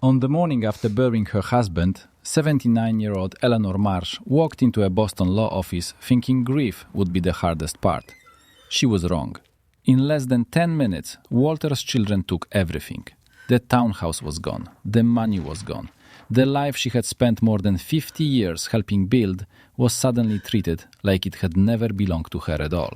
On the morning after burying her husband, 79-year-old Eleanor Marsh walked into a Boston law office thinking grief would be the hardest part. She was wrong. In less than 10 minutes, Walter's children took everything. The townhouse was gone. The money was gone. The life she had spent more than 50 years helping build was suddenly treated like it had never belonged to her at all.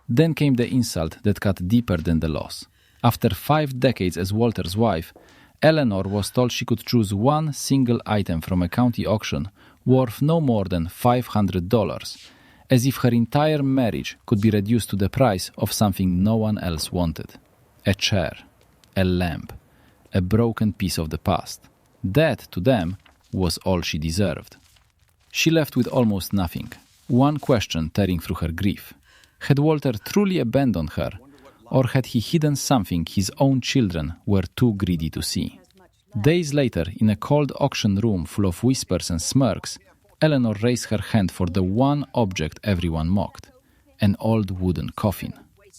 Then came the insult that cut deeper than the loss. After 5 decades as Walter's wife, Eleanor was told she could choose one single item from a county auction worth no more than $500, as if her entire marriage could be reduced to the price of something no one else wanted. A chair, a lamp, a broken piece of the past. That, to them, was all she deserved. She left with almost nothing, one question tearing through her grief. Had Walter truly abandoned her, or had he hidden something his own children were too greedy to see? Days later, in a cold auction room full of whispers and smirks, Eleanor raised her hand for the one object everyone mocked, an old wooden coffin.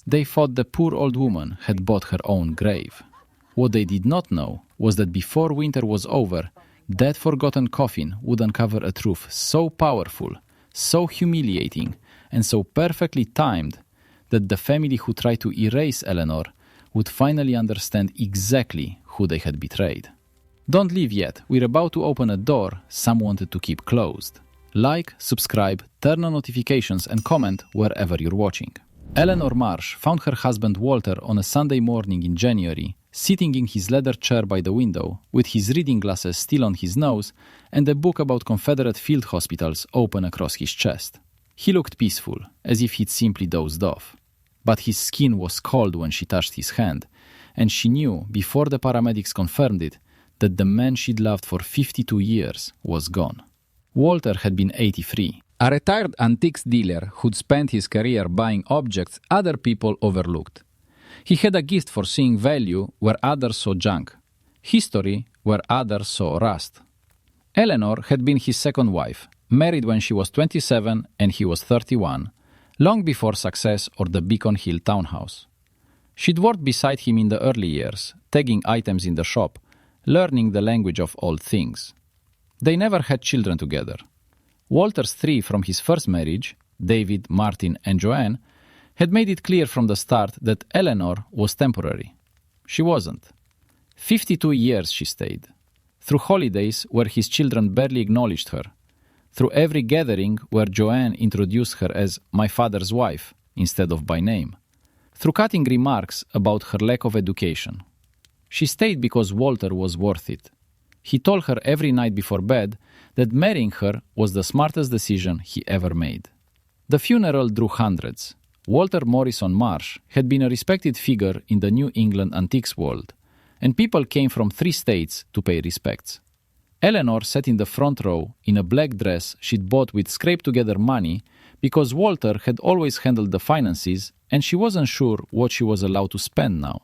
They thought the poor old woman had bought her own grave. What they did not know was that before winter was over, that forgotten coffin would uncover a truth so powerful, so humiliating, and so perfectly timed that the family who tried to erase Eleanor would finally understand exactly who they had betrayed. Don't leave yet, we're about to open a door some wanted to keep closed. Like, subscribe, turn on notifications and comment wherever you're watching. Eleanor Marsh found her husband Walter on a Sunday morning in January, sitting in his leather chair by the window, with his reading glasses still on his nose and a book about Confederate field hospitals open across his chest. He looked peaceful, as if he'd simply dozed off. But his skin was cold when she touched his hand, and she knew, before the paramedics confirmed it, that the man she'd loved for 52 years was gone. Walter had been 83, a retired antiques dealer who'd spent his career buying objects other people overlooked. He had a gift for seeing value where others saw junk, history where others saw rust. Eleanor had been his second wife, married when she was 27 and he was 31, long before success or the Beacon Hill townhouse. She'd worked beside him in the early years, tagging items in the shop, learning the language of old things. They never had children together. Walter's 3 from his first marriage, David, Martin, and Joanne, had made it clear from the start that Eleanor was temporary. She wasn't. 52 years she stayed. Through holidays where his children barely acknowledged her. Through every gathering where Joanne introduced her as my father's wife instead of by name. Through cutting remarks about her lack of education. She stayed because Walter was worth it. He told her every night before bed that marrying her was the smartest decision he ever made. The funeral drew hundreds. Walter Morrison Marsh had been a respected figure in the New England antiques world, and people came from 3 states to pay respects. Eleanor sat in the front row in a black dress she'd bought with scraped-together money because Walter had always handled the finances and she wasn't sure what she was allowed to spend now.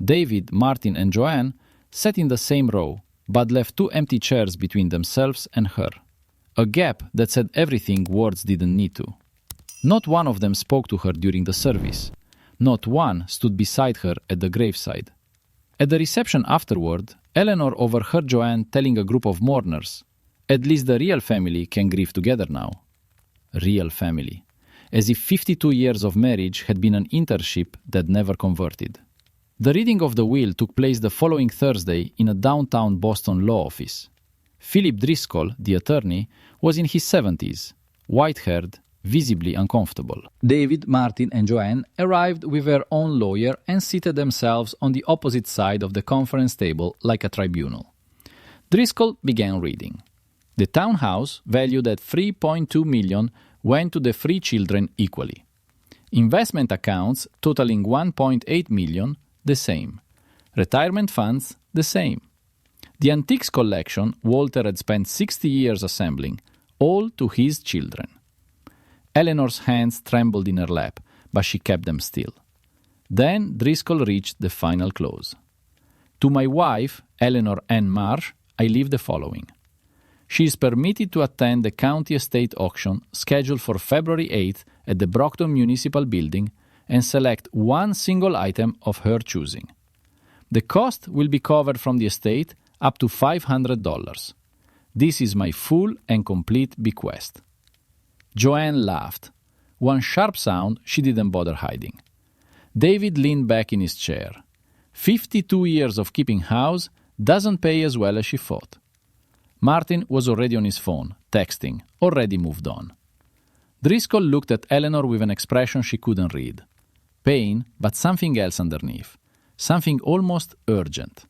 David, Martin, and Joanne sat in the same row, but left 2 empty chairs between themselves and her. A gap that said everything words didn't need to. Not one of them spoke to her during the service. Not one stood beside her at the graveside. At the reception afterward, Eleanor overheard Joanne telling a group of mourners, "At least the real family can grieve together now." Real family. As if 52 years of marriage had been an internship that never converted. The reading of the will took place the following Thursday in a downtown Boston law office. Philip Driscoll, the attorney, was in his 70s, white-haired, visibly uncomfortable. David, Martin, and Joanne arrived with their own lawyer and seated themselves on the opposite side of the conference table like a tribunal. Driscoll began reading. The townhouse, valued at $3.2 million, went to the 3 children equally. Investment accounts totaling $1.8 million, the same. Retirement funds, the same. The antiques collection Walter had spent 60 years assembling, all to his children. Eleanor's hands trembled in her lap, but she kept them still. Then Driscoll reached the final clause. To my wife, Eleanor Ann Marsh, I leave the following. She is permitted to attend the county estate auction scheduled for February 8th at the Brockton Municipal Building and select one single item of her choosing. The cost will be covered from the estate up to $500. This is my full and complete bequest." Joanne laughed. One sharp sound she didn't bother hiding. David leaned back in his chair. 52 years of keeping house doesn't pay as well as she thought. Martin was already on his phone, texting, already moved on. Driscoll looked at Eleanor with an expression she couldn't read. Pain, but something else underneath. Something almost urgent.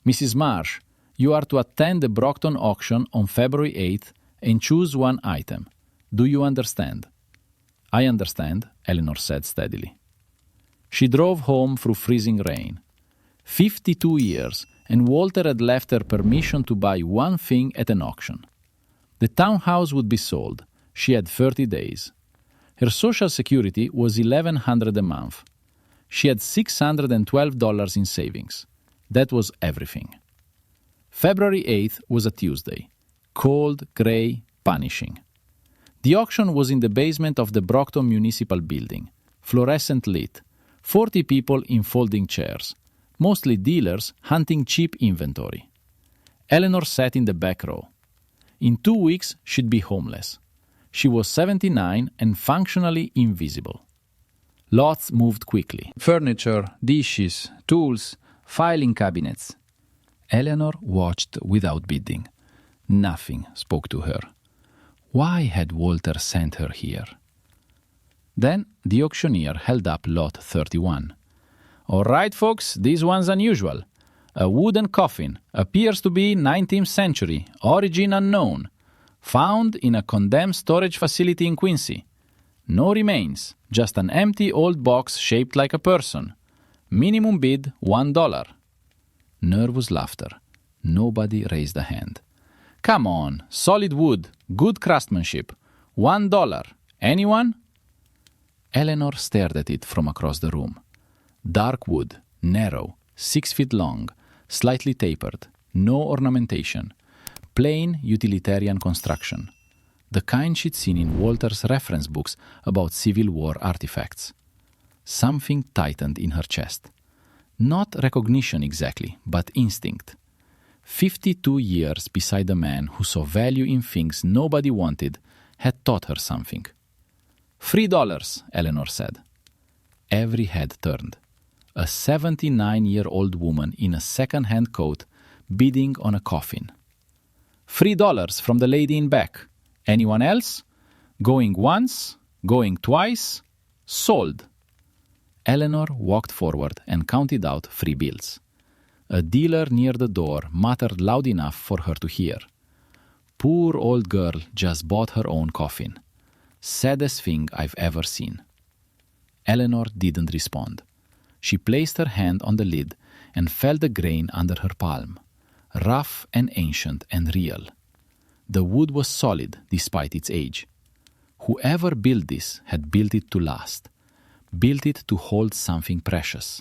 "Mrs. Marsh, you are to attend the Brockton auction on February 8th and choose one item. Do you understand?" "I understand," Eleanor said steadily. She drove home through freezing rain. 52 years, and Walter had left her permission to buy one thing at an auction. The townhouse would be sold. She had 30 days. Her Social Security was $1,100 a month. She had $612 in savings. That was everything. February 8th was a Tuesday. Cold, gray, punishing. The auction was in the basement of the Brockton Municipal Building, fluorescent lit, 40 people in folding chairs, mostly dealers hunting cheap inventory. Eleanor sat in the back row. In 2 weeks, she'd be homeless. She was 79 and functionally invisible. Lots moved quickly. Furniture, dishes, tools, filing cabinets. Eleanor watched without bidding. Nothing spoke to her. Why had Walter sent her here? Then the auctioneer held up lot 31. "All right, folks, this one's unusual. A wooden coffin, appears to be 19th century, origin unknown. Found in a condemned storage facility in Quincy. No remains, just an empty old box shaped like a person. Minimum bid $1. Nervous laughter. Nobody raised a hand. "Come on, solid wood, good craftsmanship. $1. Anyone?" Eleanor stared at it from across the room. Dark wood, narrow, 6 feet long, slightly tapered, no ornamentation. Plain utilitarian construction. The kind she'd seen in Walter's reference books about Civil War artifacts. Something tightened in her chest. Not recognition exactly, but instinct. 52 years beside a man who saw value in things nobody wanted had taught her something. $3, Eleanor said. Every head turned. A 79-year-old woman in a second-hand coat bidding on a coffin. $3 from the lady in back. Anyone else? Going once, going twice, sold. Eleanor walked forward and counted out 3 bills. A dealer near the door muttered loud enough for her to hear. Poor old girl just bought her own coffin. Saddest thing I've ever seen. Eleanor didn't respond. She placed her hand on the lid and felt the grain under her palm. Rough and ancient and real. The wood was solid despite its age. Whoever built this had built it to last, built it to hold something precious,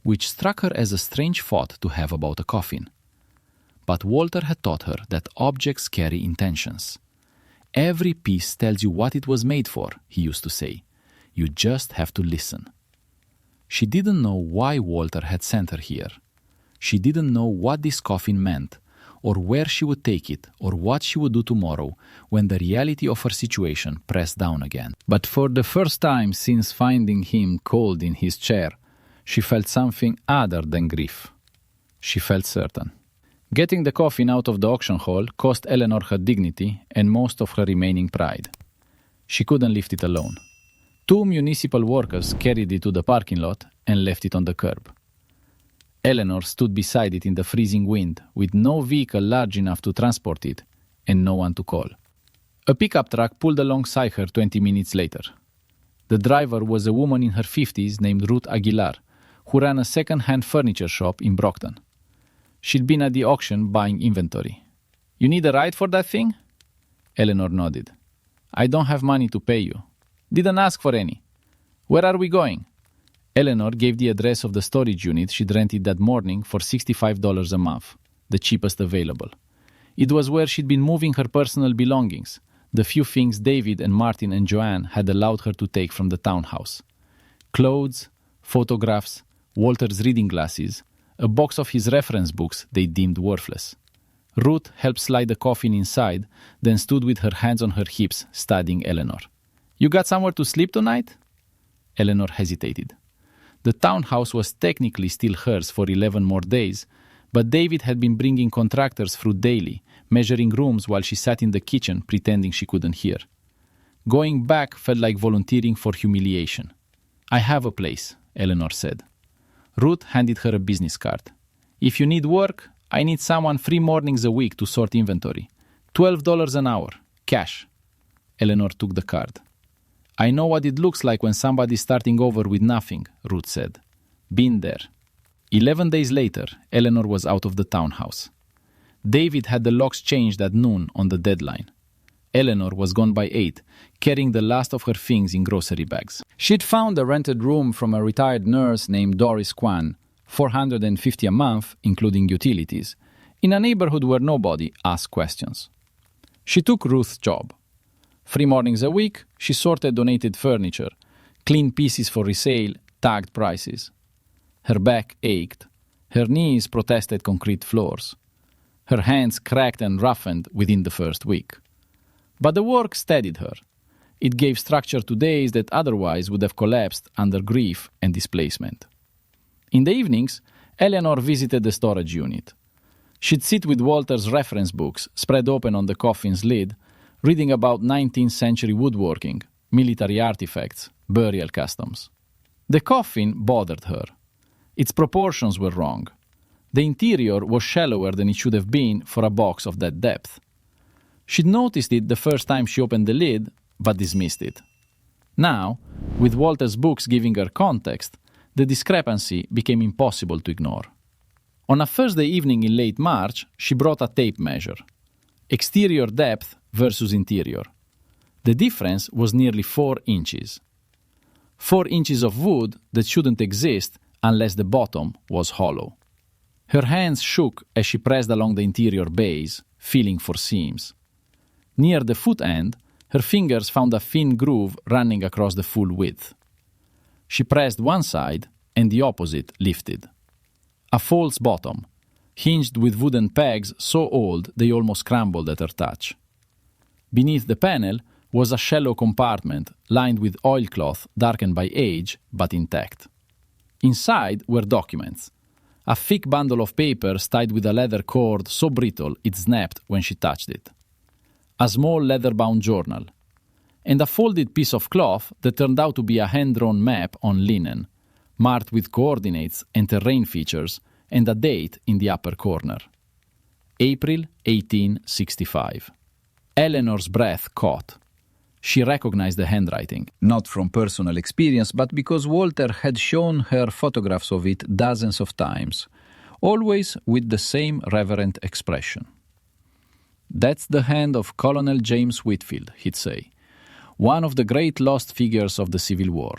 which struck her as a strange thought to have about a coffin. But Walter had taught her that objects carry intentions. Every piece tells you what it was made for, he used to say. You just have to listen. She didn't know why Walter had sent her here. She didn't know what this coffin meant, or where she would take it, or what she would do tomorrow when the reality of her situation pressed down again. But for the first time since finding him cold in his chair, she felt something other than grief. She felt certain. Getting the coffin out of the auction hall cost Eleanor her dignity and most of her remaining pride. She couldn't lift it alone. 2 municipal workers carried it to the parking lot and left it on the curb. Eleanor stood beside it in the freezing wind, with no vehicle large enough to transport it, and no one to call. A pickup truck pulled alongside her 20 minutes later. The driver was a woman in her 50s named Ruth Aguilar, who ran a second-hand furniture shop in Brockton. She'd been at the auction buying inventory. "You need a ride for that thing?" Eleanor nodded. "I don't have money to pay you." "Didn't ask for any." "Where are we going?" Eleanor gave the address of the storage unit she'd rented that morning for $65 a month, the cheapest available. It was where she'd been moving her personal belongings, the few things David and Martin and Joanne had allowed her to take from the townhouse. Clothes, photographs, Walter's reading glasses, a box of his reference books they deemed worthless. Ruth helped slide the coffin inside, then stood with her hands on her hips, studying Eleanor. "You got somewhere to sleep tonight?" Eleanor hesitated. The townhouse was technically still hers for 11 more days, but David had been bringing contractors through daily, measuring rooms while she sat in the kitchen pretending she couldn't hear. Going back felt like volunteering for humiliation. "I have a place," Eleanor said. Ruth handed her a business card. "If you need work, I need someone 3 mornings a week to sort inventory. $12 an hour, cash." Eleanor took the card. "I know what it looks like when somebody's starting over with nothing," Ruth said. "Been there." 11 days later, Eleanor was out of the townhouse. David had the locks changed at noon on the deadline. Eleanor was gone by 8, carrying the last of her things in grocery bags. She'd found a rented room from a retired nurse named Doris Kwan, $450 a month, including utilities, in a neighborhood where nobody asked questions. She took Ruth's job. 3 mornings a week, she sorted donated furniture, cleaned pieces for resale, tagged prices. Her back ached. Her knees protested concrete floors. Her hands cracked and roughened within the first week. But the work steadied her. It gave structure to days that otherwise would have collapsed under grief and displacement. In the evenings, Eleanor visited the storage unit. She'd sit with Walter's reference books spread open on the coffin's lid, reading about 19th century woodworking, military artifacts, burial customs. The coffin bothered her. Its proportions were wrong. The interior was shallower than it should have been for a box of that depth. She'd noticed it the first time she opened the lid, but dismissed it. Now, with Walter's books giving her context, the discrepancy became impossible to ignore. On a Thursday evening in late March, she brought a tape measure. Exterior depth versus interior. The difference was nearly 4 inches. 4 inches of wood that shouldn't exist unless the bottom was hollow. Her hands shook as she pressed along the interior base, feeling for seams. Near the foot end, her fingers found a thin groove running across the full width. She pressed one side, and the opposite lifted. A false bottom, hinged with wooden pegs so old they almost crumbled at her touch. Beneath the panel was a shallow compartment lined with oilcloth darkened by age, but intact. Inside were documents, a thick bundle of papers tied with a leather cord so brittle it snapped when she touched it, a small leather-bound journal, and a folded piece of cloth that turned out to be a hand-drawn map on linen, marked with coordinates and terrain features, and a date in the upper corner. April 1865. Eleanor's breath caught. She recognized the handwriting, not from personal experience, but because Walter had shown her photographs of it dozens of times, always with the same reverent expression. "That's the hand of Colonel James Whitfield," he'd say, "one of the great lost figures of the Civil War.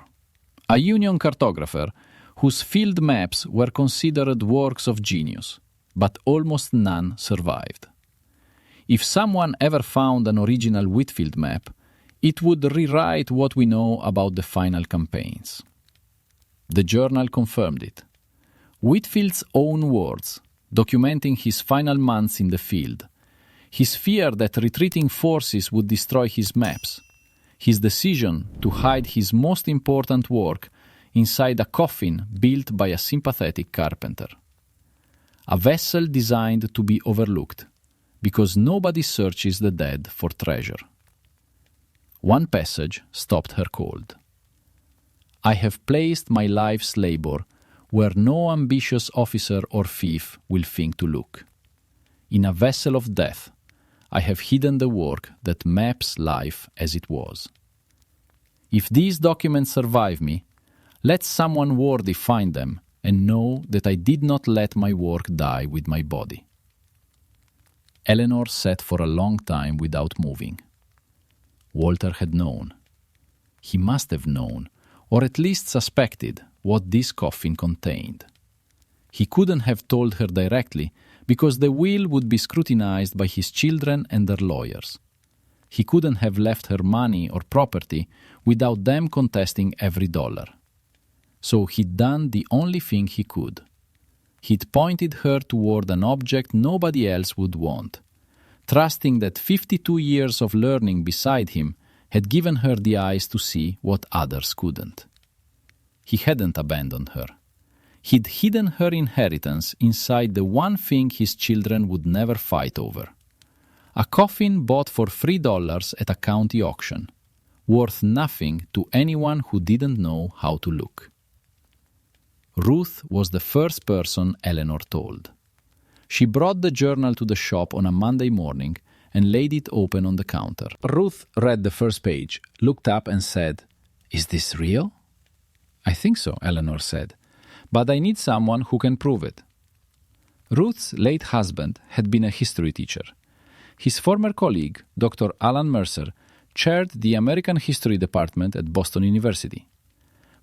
A Union cartographer whose field maps were considered works of genius, but almost none survived. If someone ever found an original Whitfield map, it would rewrite what we know about the final campaigns." The journal confirmed it. Whitfield's own words, documenting his final months in the field, his fear that retreating forces would destroy his maps, his decision to hide his most important work inside a coffin built by a sympathetic carpenter. A vessel designed to be overlooked, because nobody searches the dead for treasure. One passage stopped her cold. "I have placed my life's labor where no ambitious officer or thief will think to look. In a vessel of death, I have hidden the work that maps life as it was. If these documents survive me, let someone worthy find them and know that I did not let my work die with my body." Eleanor sat for a long time without moving. Walter had known. He must have known, or at least suspected, what this coffin contained. He couldn't have told her directly because the will would be scrutinized by his children and their lawyers. He couldn't have left her money or property without them contesting every dollar. So he'd done the only thing he could. He'd pointed her toward an object nobody else would want, trusting that 52 years of learning beside him had given her the eyes to see what others couldn't. He hadn't abandoned her. He'd hidden her inheritance inside the one thing his children would never fight over. A coffin bought for $3 at a county auction, worth nothing to anyone who didn't know how to look. Ruth was the first person Eleanor told. She brought the journal to the shop on a Monday morning and laid it open on the counter. Ruth read the first page, looked up and said, "Is this real?" "I think so," Eleanor said, "but I need someone who can prove it." Ruth's late husband had been a history teacher. His former colleague, Dr. Alan Mercer, chaired the American History Department at Boston University.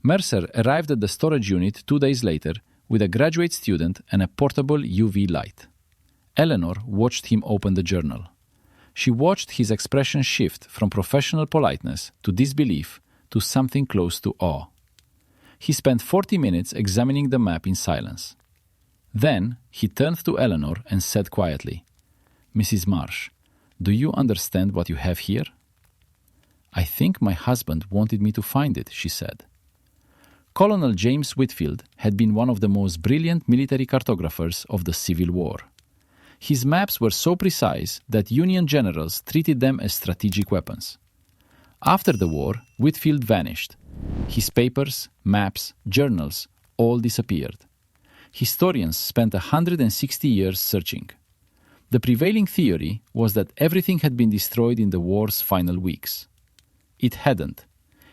Mercer arrived at the storage unit 2 days later with a graduate student and a portable UV light. Eleanor watched him open the journal. She watched his expression shift from professional politeness to disbelief to something close to awe. He spent 40 minutes examining the map in silence. Then he turned to Eleanor and said quietly, "Mrs. Marsh, do you understand what you have here?" "I think my husband wanted me to find it," she said. Colonel James Whitfield had been one of the most brilliant military cartographers of the Civil War. His maps were so precise that Union generals treated them as strategic weapons. After the war, Whitfield vanished. His papers, maps, journals all disappeared. Historians spent 160 years searching. The prevailing theory was that everything had been destroyed in the war's final weeks. It hadn't.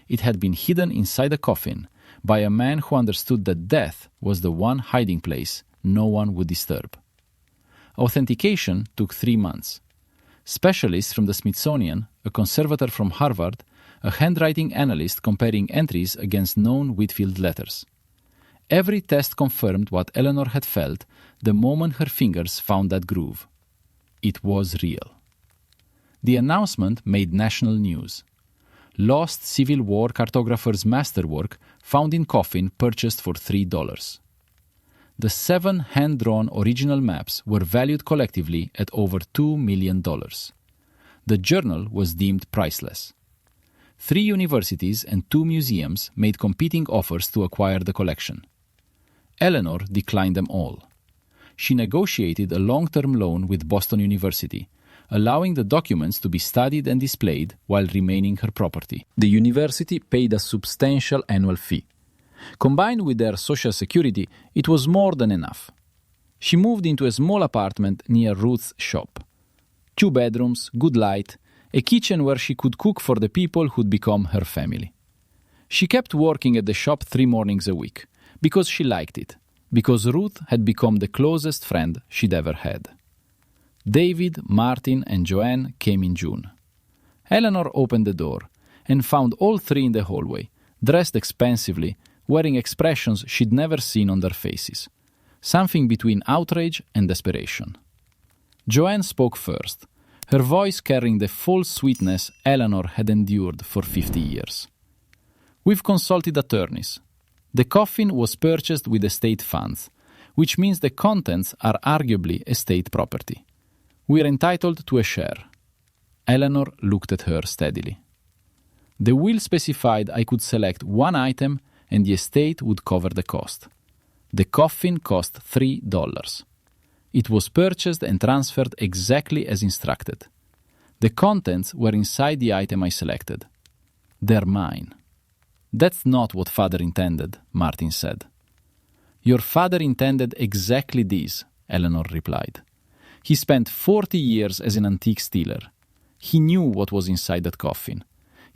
It had been hidden inside a coffin by a man who understood that death was the one hiding place no one would disturb. Authentication took 3 months. Specialists from the Smithsonian, a conservator from Harvard, a handwriting analyst comparing entries against known Whitfield letters. Every test confirmed what Eleanor had felt the moment her fingers found that groove. It was real. The announcement made national news. Lost Civil War cartographer's masterwork found in coffin purchased for $3. The 7 hand-drawn original maps were valued collectively at over $2 million. The journal was deemed priceless. 3 universities and 2 museums made competing offers to acquire the collection. Eleanor declined them all. She negotiated a long-term loan with Boston University, allowing the documents to be studied and displayed while remaining her property. The university paid a substantial annual fee. Combined with their social security, it was more than enough. She moved into a small apartment near Ruth's shop. 2 bedrooms, good light, a kitchen where she could cook for the people who'd become her family. She kept working at the shop 3 mornings a week, because she liked it, because Ruth had become the closest friend she'd ever had. David, Martin, and Joanne came in June. Eleanor opened the door and found all 3 in the hallway, dressed expensively, wearing expressions she'd never seen on their faces, something between outrage and desperation. Joanne spoke first, her voice carrying the full sweetness Eleanor had endured for 50 years. "We've consulted attorneys. The coffin was purchased with estate funds, which means the contents are arguably estate property. We are entitled to a share." Eleanor looked at her steadily. "The will specified I could select 1 item and the estate would cover the cost. The coffin cost $3. It was purchased and transferred exactly as instructed. The contents were inside the item I selected. They're mine." "That's not what Father intended," Martin said. "Your father intended exactly this," Eleanor replied. "He spent 40 years as an antique stealer. He knew what was inside that coffin.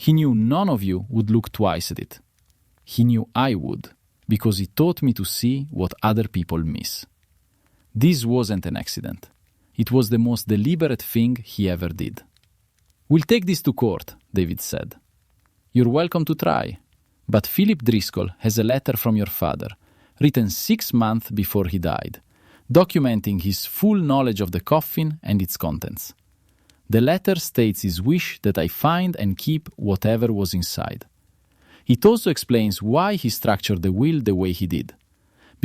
He knew none of you would look twice at it. He knew I would, because he taught me to see what other people miss. This wasn't an accident. It was the most deliberate thing he ever did." "We'll take this to court," David said. "You're welcome to try. But Philip Driscoll has a letter from your father, written 6 months before he died, documenting his full knowledge of the coffin and its contents. The letter states his wish that I find and keep whatever was inside. It also explains why he structured the will the way he did.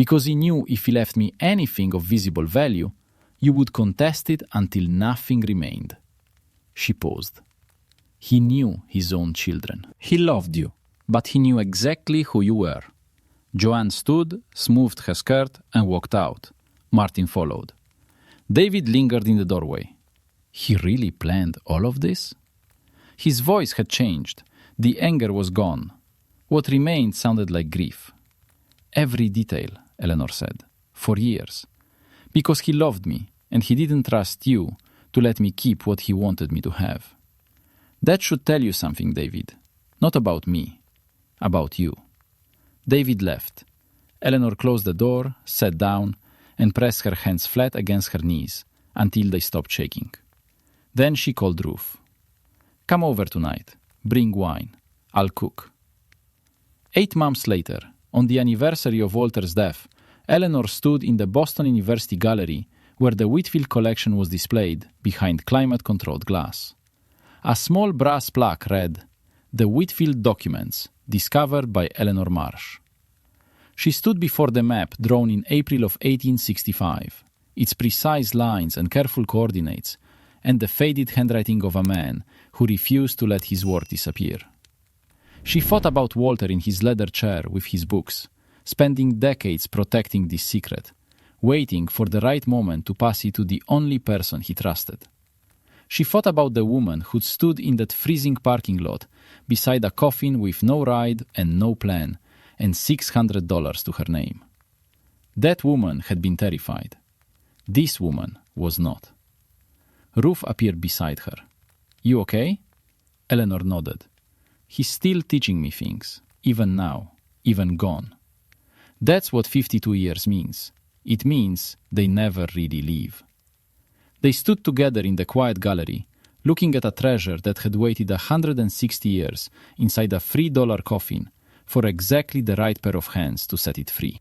because he knew if he left me anything of visible value, you would contest it until nothing remained. She paused. He knew his own children. He loved you, but he knew exactly who you were. Joanne stood, smoothed her skirt, and walked out. Martin followed. David lingered in the doorway. He really planned all of this? His voice had changed. The anger was gone. What remained sounded like grief. Every detail, Eleanor said, for years. Because he loved me, and he didn't trust you to let me keep what he wanted me to have. That should tell you something, David. Not about me. About you. David left. Eleanor closed the door, sat down, and pressed her hands flat against her knees until they stopped shaking. Then she called Ruth. Come over tonight. Bring wine. I'll cook. 8 months later, on the anniversary of Walter's death, Eleanor stood in the Boston University Gallery where the Whitfield collection was displayed behind climate-controlled glass. A small brass plaque read, "The Whitfield Documents, discovered by Eleanor Marsh." She stood before the map drawn in April of 1865, its precise lines and careful coordinates, and the faded handwriting of a man who refused to let his work disappear. She thought about Walter in his leather chair with his books, spending decades protecting this secret, waiting for the right moment to pass it to the only person he trusted. She thought about the woman who stood in that freezing parking lot beside a coffin with no ride and no plan, and $600 to her name. That woman had been terrified. This woman was not. Ruth appeared beside her. You okay? Eleanor nodded. He's still teaching me things, even now, even gone. That's what 52 years means. It means they never really leave. They stood together in the quiet gallery, looking at a treasure that had waited 160 years inside a $3 coffin for exactly the right pair of hands to set it free.